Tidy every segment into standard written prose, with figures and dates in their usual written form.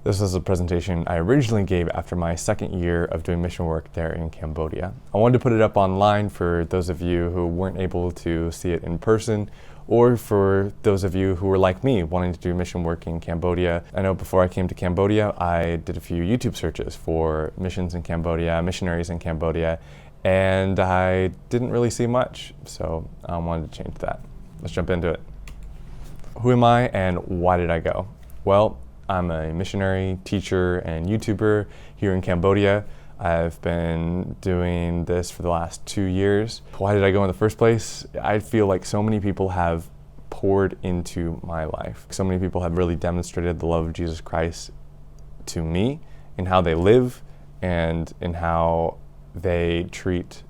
This is a presentation I originally gave after my second year of doing mission work there in Cambodia. I wanted to put it up online for those of you who weren't able to see it in person, or for those of you who were like me, wanting to do mission work in Cambodia. I know before I came to Cambodia, I did a few YouTube searches for missions in Cambodia, missionaries in Cambodia, and I didn't really see much, so I wanted to change that. Let's jump into it. Who am I and why did I go? Well, I'm a missionary, teacher, and YouTuber here in Cambodia. I've been doing this for the last 2 years. Why did I go in the first place? I feel like so many people have poured into my life. So many people have really demonstrated the love of Jesus Christ to me in how they live and in how they treat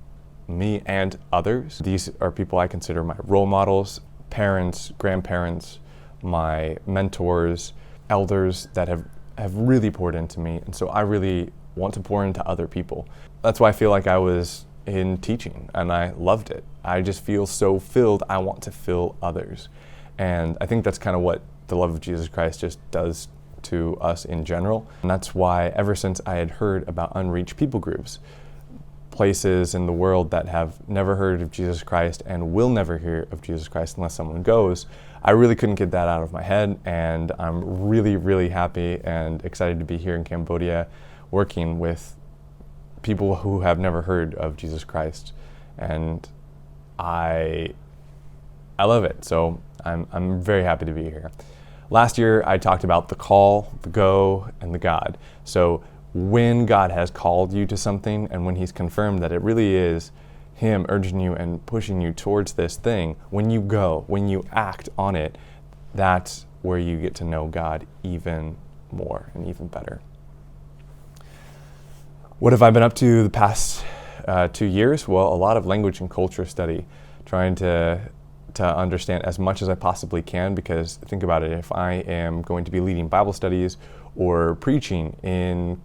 me and others. These are people I consider my role models, parents, grandparents, my mentors, elders that have really poured into me, and so I really want to pour into other people. That's why I feel like I was in teaching and I loved it. I just feel so filled. I want to fill others, and I think that's kind of what the love of Jesus Christ just does to us in general. And that's why ever since I had heard about unreached people groups, places in the world that have never heard of Jesus Christ and will never hear of Jesus Christ unless someone goes, I really couldn't get that out of my head, and I'm really, really happy and excited to be here in Cambodia working with people who have never heard of Jesus Christ, and I love it. So I'm very happy to be here. Last year I talked about the call, the go, and the God. So when God has called you to something and when He's confirmed that it really is Him urging you and pushing you towards this thing, when you go, when you act on it, that's where you get to know God even more and even better. What have I been up to the past 2 years? Well, a lot of language and culture study, trying to understand as much as I possibly can, because think about it, if I am going to be leading Bible studies or preaching in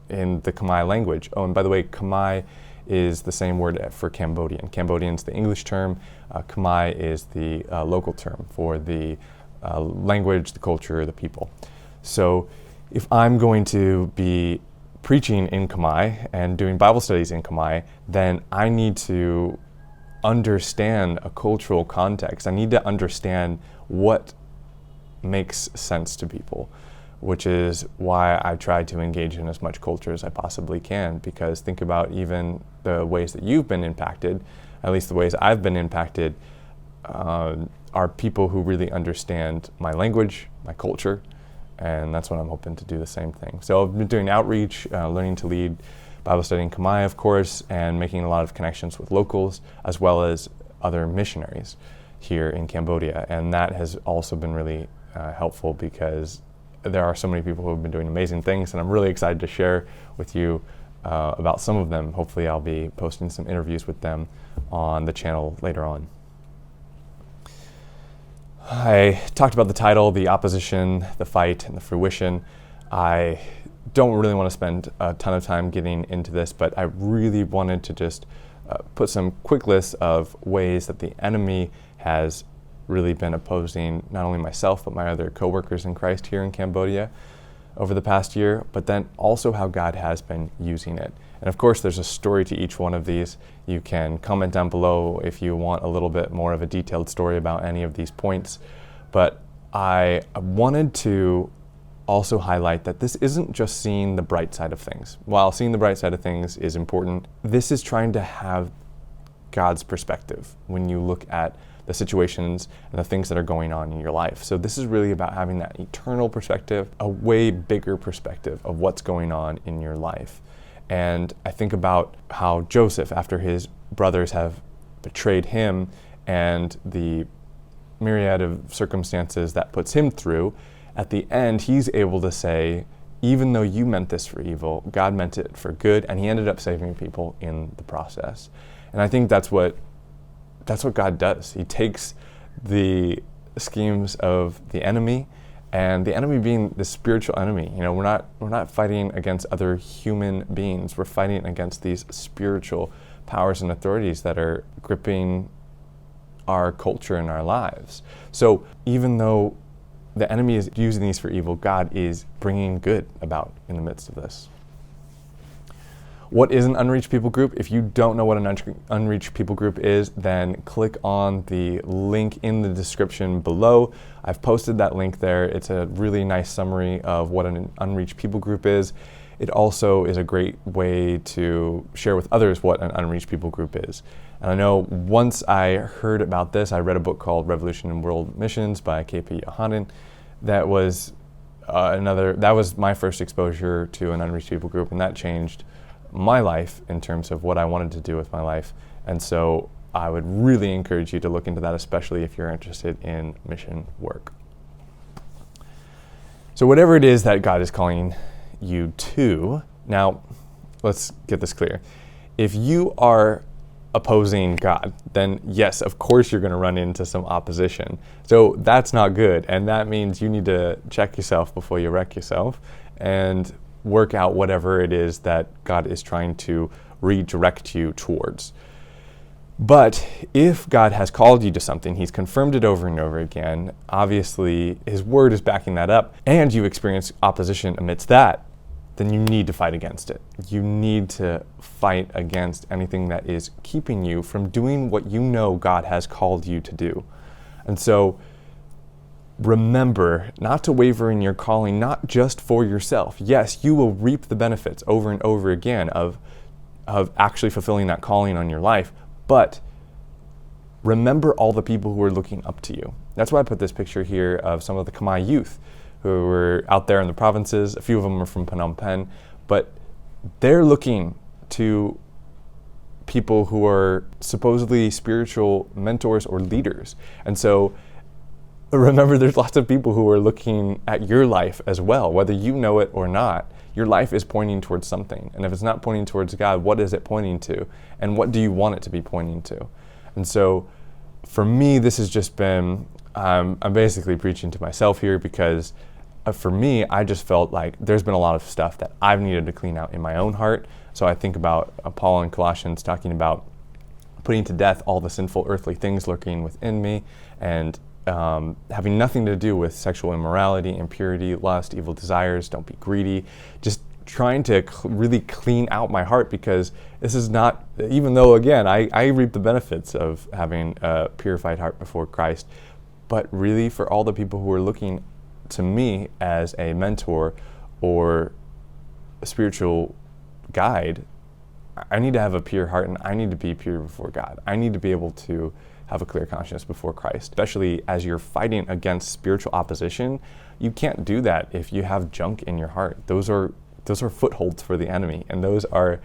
the Khmer language. Oh, and by the way, Khmer is the same word for Cambodian. Cambodian is the English term. Khmer is the local term for the language, the culture, the people. So if I'm going to be preaching in Khmer and doing Bible studies in Khmer, then I need to understand a cultural context. I need to understand what makes sense to people, which is why I try to engage in as much culture as I possibly can, because think about even the ways that you've been impacted, at least the ways I've been impacted, are people who really understand my language, my culture, and that's what I'm hoping to do the same thing. So I've been doing outreach, learning to lead Bible study in Khmer, of course, and making a lot of connections with locals as well as other missionaries here in Cambodia, and that has also been really helpful because there are so many people who have been doing amazing things, and I'm really excited to share with you about some of them. Hopefully I'll be posting some interviews with them on the channel later on. I talked about the title, the opposition, the fight, and the fruition. I don't really want to spend a ton of time getting into this, but I really wanted to just put some quick lists of ways that the enemy has really been opposing not only myself, but my other co-workers in Christ here in Cambodia over the past year, but then also how God has been using it. And of course, there's a story to each one of these. You can comment down below if you want a little bit more of a detailed story about any of these points. But I wanted to also highlight that this isn't just seeing the bright side of things. While seeing the bright side of things is important, this is trying to have God's perspective when you look at the situations and the things that are going on in your life. So this is really about having that eternal perspective, a way bigger perspective of what's going on in your life. And I think about how Joseph, after his brothers have betrayed him and the myriad of circumstances that puts him through, at the end he's able to say, even though you meant this for evil, God meant it for good, and he ended up saving people in the process. And I think that's what God does. He takes the schemes of the enemy, and the enemy being the spiritual enemy. You know, we're not fighting against other human beings. We're fighting against these spiritual powers and authorities that are gripping our culture and our lives. So even though the enemy is using these for evil, God is bringing good about in the midst of this. What is an unreached people group? If you don't know what an unreached people group is, then click on the link in the description below. I've posted that link there. It's a really nice summary of what an unreached people group is. It also is a great way to share with others what an unreached people group is. And I know once I heard about this, I read a book called Revolution in World Missions by K.P. Yohanan. That was my first exposure to an unreached people group, and that changed my life in terms of what I wanted to do with my life. And so I would really encourage you to look into that, especially if you're interested in mission work. So whatever it is that God is calling you to, now let's get this clear. If you are opposing God, then yes, of course you're going to run into some opposition. So that's not good, and that means you need to check yourself before you wreck yourself and work out whatever it is that God is trying to redirect you towards. But if God has called you to something, He's confirmed it over and over again, obviously His word is backing that up, and you experience opposition amidst that, then you need to fight against it. You need to fight against anything that is keeping you from doing what you know God has called you to do. And so remember not to waver in your calling, not just for yourself. Yes, you will reap the benefits over and over again of actually fulfilling that calling on your life, but remember all the people who are looking up to you. That's why I put this picture here of some of the Khmer youth who were out there in the provinces. A few of them are from Phnom Penh, but they're looking to people who are supposedly spiritual mentors or leaders. And so remember, there's lots of people who are looking at your life as well, whether you know it or not. Your life is pointing towards something. And if it's not pointing towards God, what is it pointing to? And what do you want it to be pointing to? And so for me, this has just been, I'm basically preaching to myself here, because for me, I just felt like there's been a lot of stuff that I've needed to clean out in my own heart. So I think about Paul in Colossians talking about putting to death all the sinful earthly things lurking within me, and having nothing to do with sexual immorality, impurity, lust, evil desires. Don't be greedy. Just trying to really clean out my heart, because this is not, even though again, I reap the benefits of having a purified heart before Christ, but really for all the people who are looking to me as a mentor or a spiritual guide, I need to have a pure heart, and I need to be pure before God. I need to be able to have a clear conscience before Christ, especially as you're fighting against spiritual opposition. You can't do that if you have junk in your heart. Those are footholds for the enemy, and those are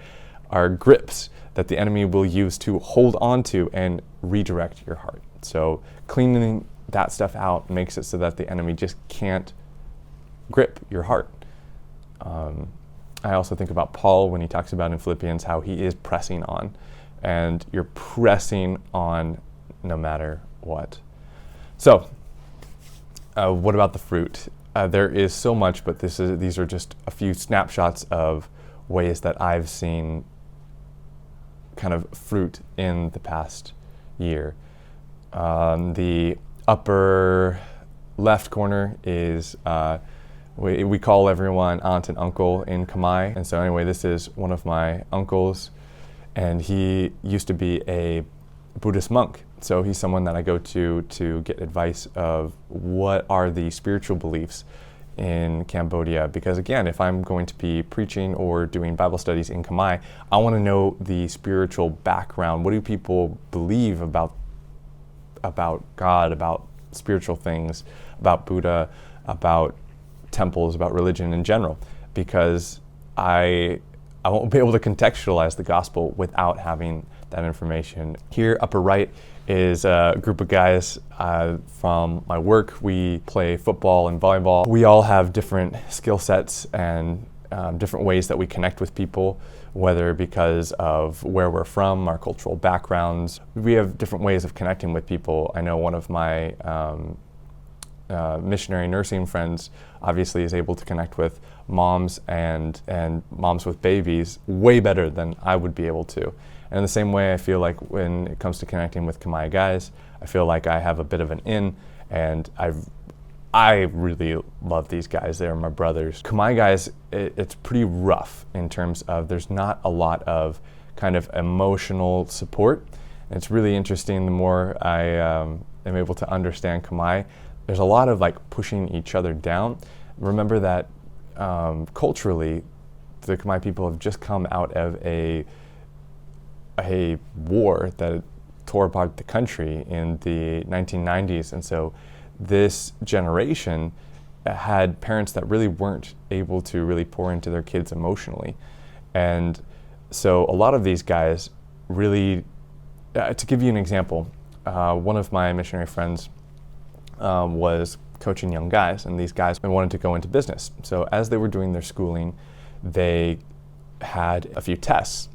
grips that the enemy will use to hold on to and redirect your heart. So cleaning that stuff out makes it so that the enemy just can't grip your heart. I also think about Paul when he talks about in Philippians how he is pressing on, and you're pressing on no matter what. So, what about the fruit? There is so much, but these are just a few snapshots of ways that I've seen kind of fruit in the past year. The upper left corner is we call everyone aunt and uncle in Khmer. And so anyway, this is one of my uncles, and he used to be a Buddhist monk. So he's someone that I go to get advice of what are the spiritual beliefs in Cambodia. Because again, if I'm going to be preaching or doing Bible studies in Khmer, I want to know the spiritual background. What do people believe about God, about spiritual things, about Buddha, about temples, about religion in general? Because I won't be able to contextualize the gospel without having that information. Here, upper right, is a group of guys from my work. We play football and volleyball. We all have different skill sets and different ways that we connect with people, whether because of where we're from, our cultural backgrounds. We have different ways of connecting with people. I know one of my missionary nursing friends obviously is able to connect with moms and moms with babies way better than I would be able to. And in the same way, I feel like when it comes to connecting with Khmer guys, I feel like I have a bit of an in, and I really love these guys. They're my brothers. Khmer guys, it's pretty rough in terms of there's not a lot of kind of emotional support. And it's really interesting. The more I am able to understand Khmer, there's a lot of like pushing each other down. Remember that culturally, the Khmer people have just come out of a war that tore apart the country in the 1990s, and so this generation had parents that really weren't able to really pour into their kids emotionally. And so a lot of these guys really, to give you an example, one of my missionary friends was coaching young guys, and these guys wanted to go into business. So as they were doing their schooling, they had a few tests,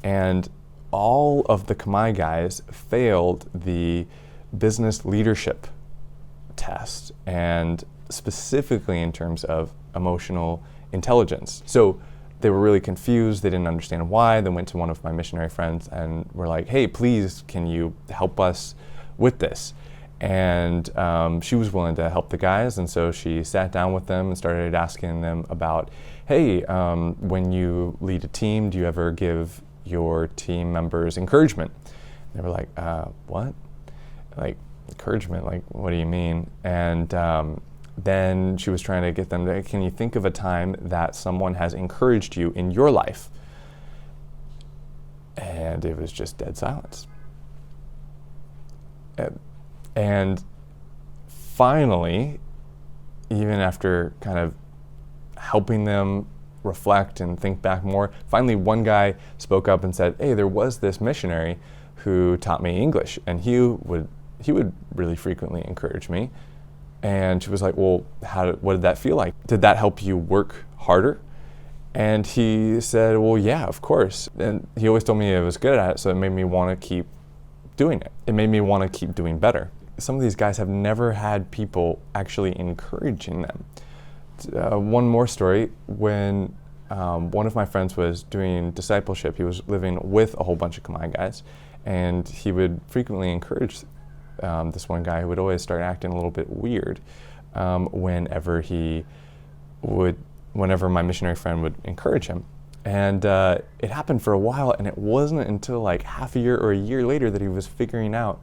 and all of the Khmer guys failed the business leadership test, and specifically in terms of emotional intelligence. So they were really confused. They didn't understand why. They went to one of my missionary friends and were like, hey, please, can you help us with this? And she was willing to help the guys, and so she sat down with them and started asking them about, hey, when you lead a team, do you ever give your team members encouragement? And they were like, what? Like, encouragement? Like, what do you mean? And then she was trying to get them to, can you think of a time that someone has encouraged you in your life? And it was just dead silence. And finally, even after kind of helping them reflect and think back more, finally one guy spoke up and said, hey, there was this missionary who taught me English, and he would really frequently encourage me. And she was like, well, what did that feel like? Did that help you work harder? And he said, well, yeah, of course. And he always told me I was good at it, so it made me want to keep doing it. It made me want to keep doing better. Some of these guys have never had people actually encouraging them. One more story, when one of my friends was doing discipleship, he was living with a whole bunch of Khmer guys, and he would frequently encourage this one guy who would always start acting a little bit weird whenever my missionary friend would encourage him. And it happened for a while, and it wasn't until like half a year or a year later that he was figuring out,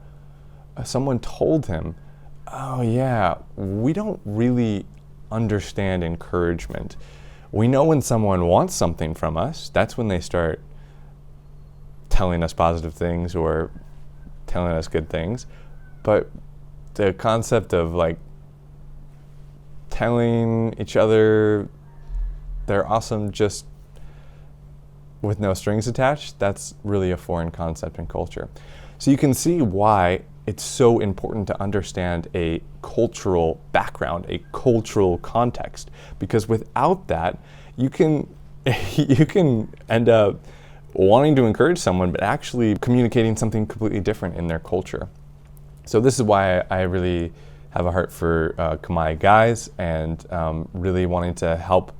someone told him, oh yeah, we don't really understand encouragement. We know when someone wants something from us, that's when they start telling us positive things or telling us good things. But the concept of like telling each other they're awesome just with no strings attached, that's really a foreign concept in culture. So you can see why it's so important to understand a cultural background, a cultural context, because without that, you can end up wanting to encourage someone, but actually communicating something completely different in their culture. So this is why I really have a heart for Khmer guys, and really wanting to help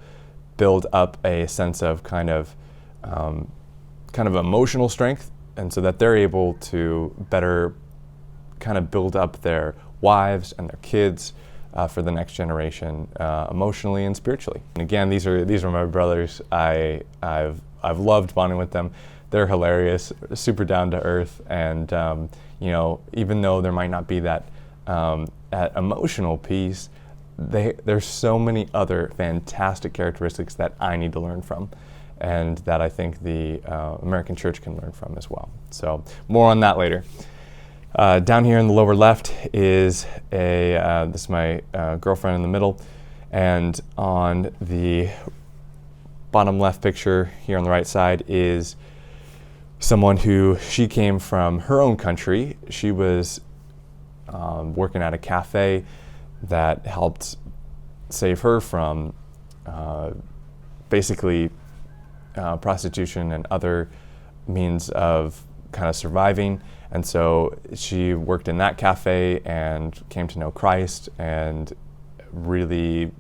build up a sense of kind of emotional strength, and so that they're able to better kind of build up their wives and their kids for the next generation, emotionally and spiritually. And again, these are my brothers. I've loved bonding with them. They're hilarious, super down to earth, and even though there might not be that emotional piece, there's so many other fantastic characteristics that I need to learn from, and that I think the American church can learn from as well. So more on that later. Down here in the lower left is this is my girlfriend in the middle, and on the bottom left picture here on the right side is someone who, she came from her own country. She was working at a cafe that helped save her from basically prostitution and other means of kind of surviving. And so she worked in that cafe and came to know Christ, and really,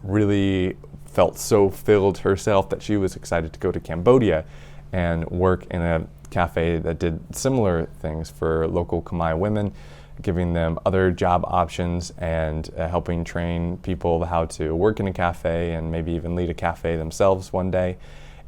really felt so filled herself that she was excited to go to Cambodia and work in a cafe that did similar things for local Khmer women, giving them other job options and helping train people how to work in a cafe and maybe even lead a cafe themselves one day.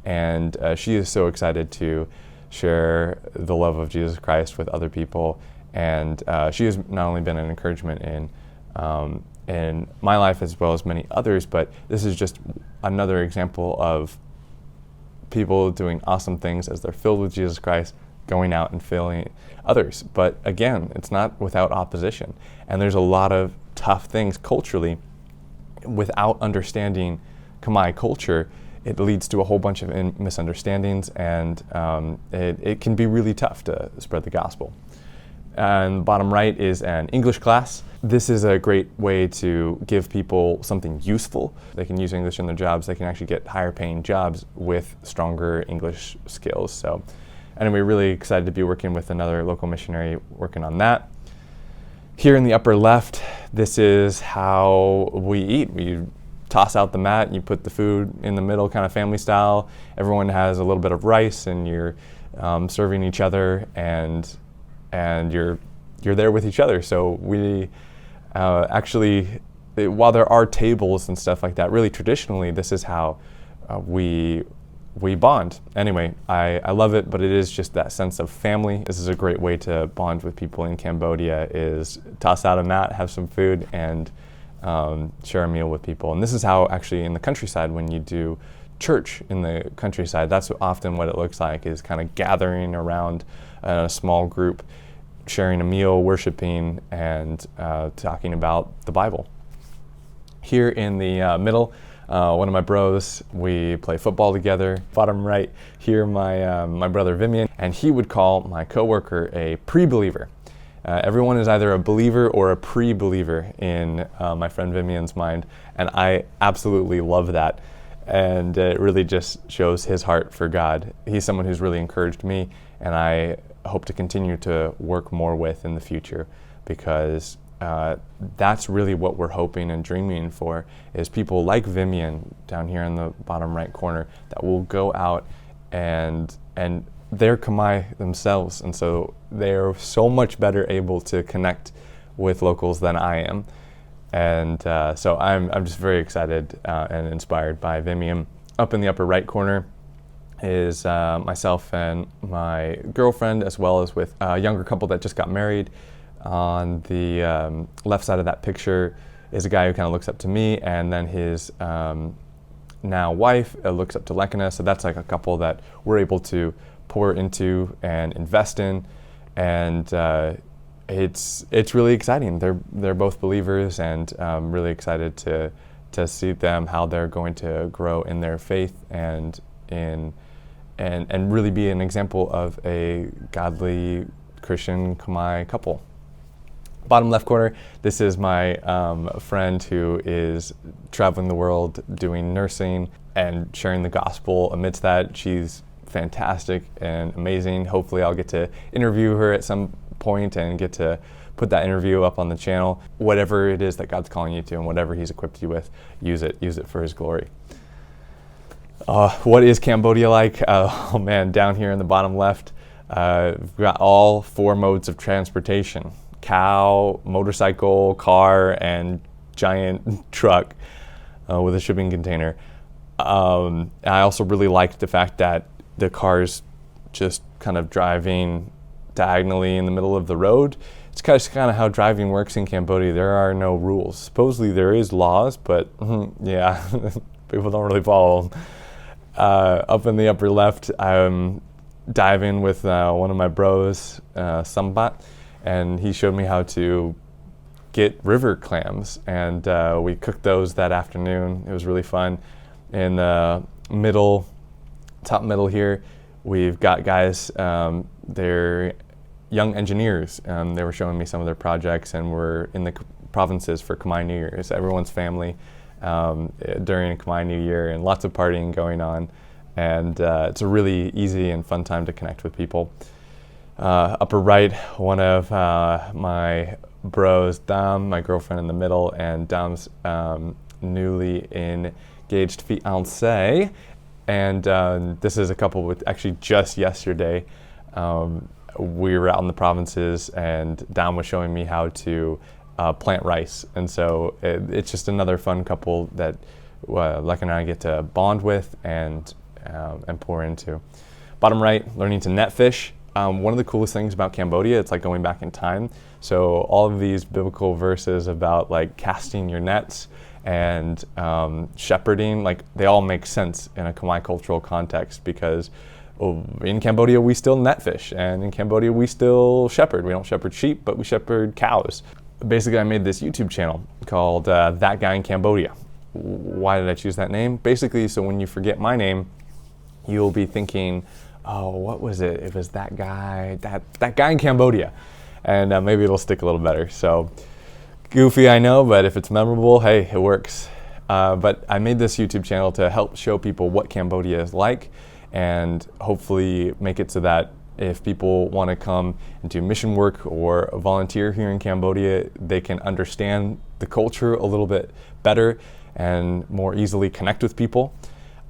And she is so excited to share the love of Jesus Christ with other people. And she has not only been an encouragement in my life as well as many others, but this is just another example of people doing awesome things as they're filled with Jesus Christ, going out and filling others. But again, it's not without opposition. And there's a lot of tough things culturally. Without understanding Khmer culture, it leads to a whole bunch of misunderstandings, and it can be really tough to spread the gospel. And bottom right is an English class. This is a great way to give people something useful. They can use English in their jobs. They can actually get higher paying jobs with stronger English skills. So anyway, really excited to be working with another local missionary working on that. Here in the upper left, this is how we eat. We toss out the mat, you put the food in the middle, kind of family style. Everyone has a little bit of rice, and you're serving each other, and you're there with each other. So we actually, while there are tables and stuff like that, really traditionally, this is how we bond. Anyway, I love it, but it is just that sense of family. This is a great way to bond with people in Cambodia, is toss out a mat, have some food, and share a meal with people. And this is how actually in the countryside, when you do church in the countryside, that's often what it looks like, is kind of gathering around a small group, sharing a meal, worshiping, and talking about the Bible. Here in the middle, one of my bros, we play football together. Bottom right here, my brother Vivian, and he would call my coworker a pre-believer. Everyone is either a believer or a pre-believer in my friend Vivian's mind, and I absolutely love that. And it really just shows his heart for God. He's someone who's really encouraged me, and I hope to continue to work more with in the future, because that's really what we're hoping and dreaming for, is people like Vivian down here in the bottom right corner that will go out and they're Khmer themselves, and so they're so much better able to connect with locals than I am. And so I'm just very excited and inspired by Vivian. Up in the upper right corner is myself and my girlfriend, as well as with a younger couple that just got married. On the left side of that picture is a guy who kind of looks up to me, and then his now wife looks up to Lekina. So that's like a couple that we're able to pour into and invest in, and it's really exciting. They're both believers, and really excited to see them, how they're going to grow in their faith and really be an example of a godly Christian Khmer couple. Bottom left corner, this is my friend who is traveling the world doing nursing and sharing the gospel amidst that. She's fantastic and amazing. Hopefully I'll get to interview her at some point and get to put that interview up on the channel. Whatever it is that God's calling you to, and whatever He's equipped you with, use it for His glory. What is Cambodia like? Oh man, down here in the bottom left, we've got all 4 modes of transportation: cow, motorcycle, car, and giant truck with a shipping container. I also really liked the fact that the car's just kind of driving diagonally in the middle of the road. It's kind of how driving works in Cambodia. There are no rules. Supposedly there is laws, but yeah, people don't really follow them. Up in the upper left, I'm diving with one of my bros, Sambat, and he showed me how to get river clams, and we cooked those that afternoon. It was really fun. In the top middle here, we've got guys, they're young engineers. They were showing me some of their projects, and we're in the provinces for Khmer New Year. It's everyone's family during Khmer New Year, and lots of partying going on. And it's a really easy and fun time to connect with people. Upper right, one of my bros, Dam, my girlfriend in the middle, and Dam's newly engaged fiancé. And this is a couple with actually just yesterday we were out in the provinces, and Dom was showing me how to plant rice. And so it's just another fun couple that Lek and I get to bond with and pour into. Bottom right, learning to net fish. One of the coolest things about Cambodia, it's like going back in time. So all of these biblical verses about like casting your nets and shepherding, like they all make sense in a Khmer cultural context, because in Cambodia we still net fish, and in Cambodia we still shepherd. We don't shepherd sheep, but we shepherd cows. Basically, I made this YouTube channel called That Guy in Cambodia. Why did I choose that name? Basically, so when you forget my name, you'll be thinking, oh, what was it? It was that guy, that guy in Cambodia. And maybe it'll stick a little better. So goofy, I know, but if it's memorable, hey, it works. But I made this YouTube channel to help show people what Cambodia is like, and hopefully make it so that if people want to come and do mission work or volunteer here in Cambodia, they can understand the culture a little bit better and more easily connect with people.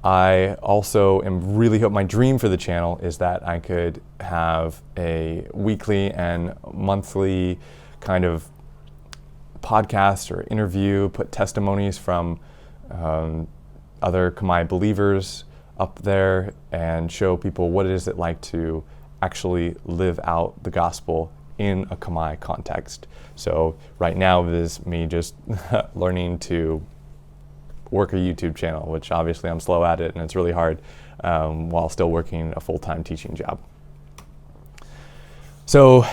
I also am really hope my dream for the channel is that I could have a weekly and monthly kind of podcast or interview, put testimonies from other Khmer believers up there, and show people what is it like to actually live out the gospel in a Khmer context. So right now it is me just learning to work a YouTube channel, which obviously I'm slow at it and it's really hard while still working a full-time teaching job. So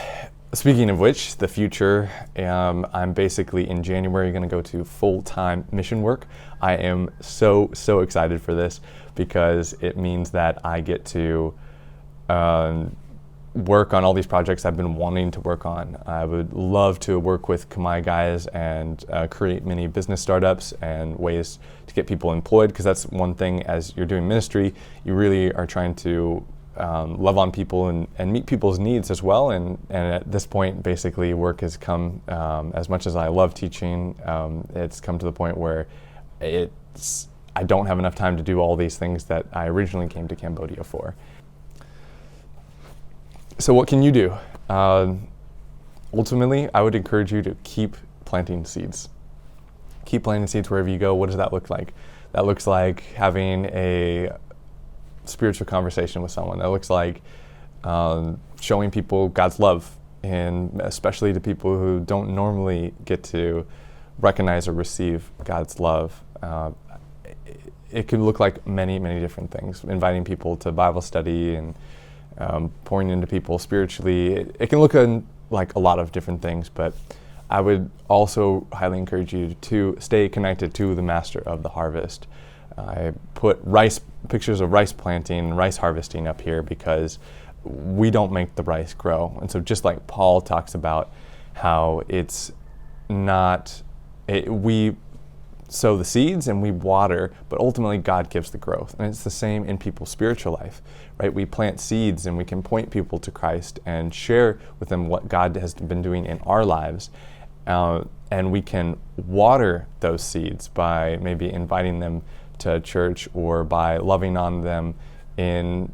speaking of which, the future, I'm basically in January going to go to full-time mission work. I am so excited for this, because it means that I get to work on all these projects I've been wanting to work on. I would love to work with Khmer guys and create many business startups and ways to get people employed, because that's one thing as you're doing ministry, you really are trying to love on people and meet people's needs as well. And at this point, basically, work has come, as much as I love teaching, it's come to the point where I don't have enough time to do all these things that I originally came to Cambodia for. So what can you do? Ultimately, I would encourage you to keep planting seeds. Keep planting seeds wherever you go. What does that look like? That looks like having a spiritual conversation with someone. That looks like showing people God's love, and especially to people who don't normally get to recognize or receive God's love. It could look like many different things. Inviting people to Bible study and pouring into people spiritually. It can look like a lot of different things, but I would also highly encourage you to stay connected to the master of the harvest. I put pictures of rice planting and rice harvesting up here because we don't make the rice grow. And so just like Paul talks about how it's not, we sow the seeds and we water, but ultimately God gives the growth. And it's the same in people's spiritual life, right? We plant seeds and we can point people to Christ and share with them what God has been doing in our lives. And we can water those seeds by maybe inviting them to church or by loving on them in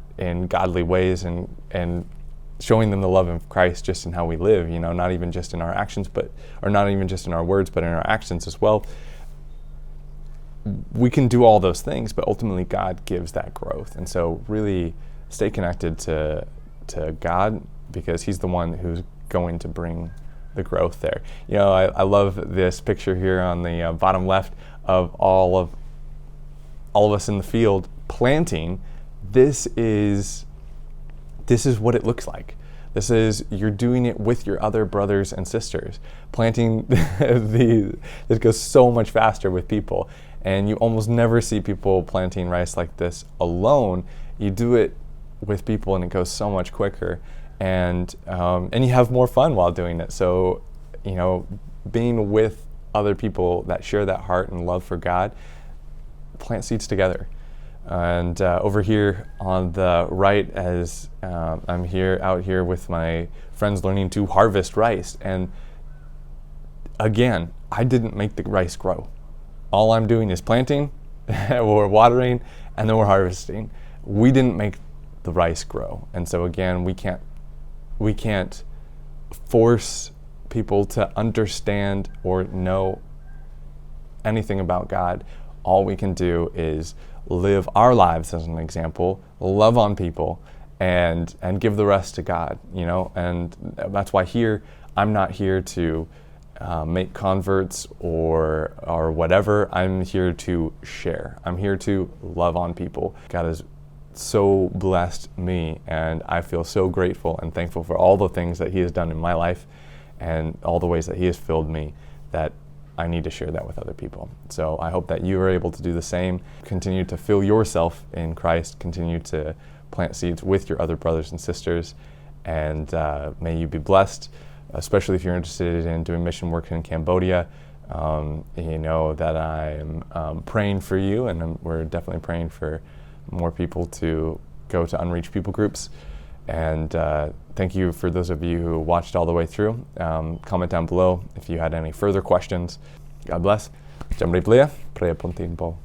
godly ways and showing them the love of Christ just in how we live, not even just in our actions, or not even just in our words, but in our actions as well. We can do all those things, but ultimately God gives that growth. And so really stay connected to God, because He's the one who's going to bring the growth there. I love this picture here on the bottom left of all of us in the field planting. This is what it looks like. You're doing it with your other brothers and sisters. Planting, it goes so much faster with people. And you almost never see people planting rice like this alone. You do it with people and it goes so much quicker. And you have more fun while doing it. So, being with other people that share that heart and love for God, plant seeds together. And over here on the right, as I'm out here with my friends learning to harvest rice. And again, I didn't make the rice grow. All I'm doing is planting, we're watering, and then we're harvesting. We didn't make the rice grow. And so again, we can't we can't force people to understand or know anything about God. All we can do is live our lives as an example, love on people, and give the rest to God, and that's why I'm not here to make converts or whatever. I'm here to share. I'm here to love on people. God has so blessed me, and I feel so grateful and thankful for all the things that He has done in my life and all the ways that He has filled me, that I need to share that with other people. So I hope that you are able to do the same. Continue to fill yourself in Christ. Continue to plant seeds with your other brothers and sisters, and may you be blessed, especially if you're interested in doing mission work in Cambodia. You know that I'm praying for you, and we're definitely praying for more people to go to Unreached people groups. And thank you for those of you who watched all the way through. Comment down below if you had any further questions. God bless. Jamri Plia, Prea Pontin Po.